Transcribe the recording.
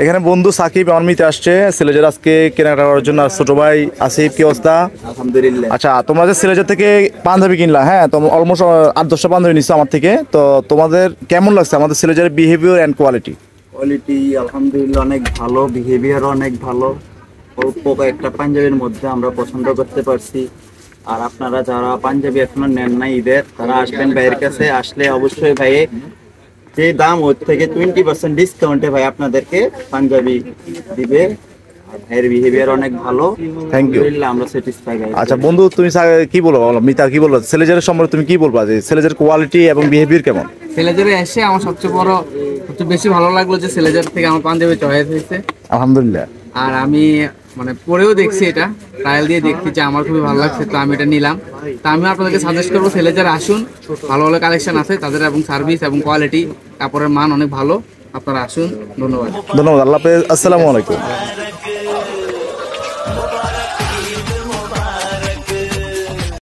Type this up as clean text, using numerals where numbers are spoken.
এখানে বন্ধু সাকিব অনমিতে আসছে সিলেজের আজকে কেনাকাটা করার জন্য। আর ছোট ভাই আসিফ, কি অবস্থা? আলহামদুলিল্লাহ। আচ্ছা, তোমরা যে সিলেজের থেকে পাঞ্জাবি কিনলা, হ্যাঁ, তো অলমোস্ট 8-10টা পাঞ্জাবি নিচ্ছ আমার থেকে, তো তোমাদের কেমন লাগছে আমাদের সিলেজের বিহেভিয়ার অ্যান্ড কোয়ালিটি? কোয়ালিটি আলহামদুলিল্লাহ অনেক ভালো, বিহেভিয়ার অনেক ভালো। অল্প কয়েকটা পাঞ্জাবির মধ্যে আমরা পছন্দ করতে পারছি। আর আপনারা যারা পাঞ্জাবি এখনো নেন নাই ঈদের, তারা আসবেন ভাইয়ের কাছে। আসলে অবশ্যই ভাই যে দাম ওর থেকে 20% ডিসকাউন্টে ভাই আপনাদেরকে পাঞ্জাবি দিবে। আর ভাইয়ের বিহেভিয়ার অনেক ভালো। Thank you. আলহামদুলিল্লাহ আমরা স্যাটিসফাই ভাই। আচ্ছা বন্ধু, তুমি কি বলবো, মিতা কি বলবো সিলেজের সম্পর্কে, তুমি কি বলবা যে সিলেজের কোয়ালিটি এবং বিহেভিয়ার কেমন? সিলেজারে এসে আমার সবচেয়ে বেশি ভালো লাগলো যে সিলেজার থেকে আমার পাঞ্জাবি চয়েস হয়েছে। আলহামদুলিল্লাহ। আর আমি মানে পরেও দেখছি, এটা ট্রায়াল দিয়ে দেখছি যে আমার খুবই ভালো লাগছে, তো আমি এটা নিলাম। তা আমি আপনাদেরকে সাজেস্ট করবো সিলেজারে আসুন, ভালো ভালো কালেকশন আছে তাদের, এবং সার্ভিস এবং কোয়ালিটি কাপড়ের মান অনেক ভালো। আপনারা আসুন। ধন্যবাদ। ধন্যবাদ। আল্লাহ হাফেজ। আসসালামু আলাইকুম।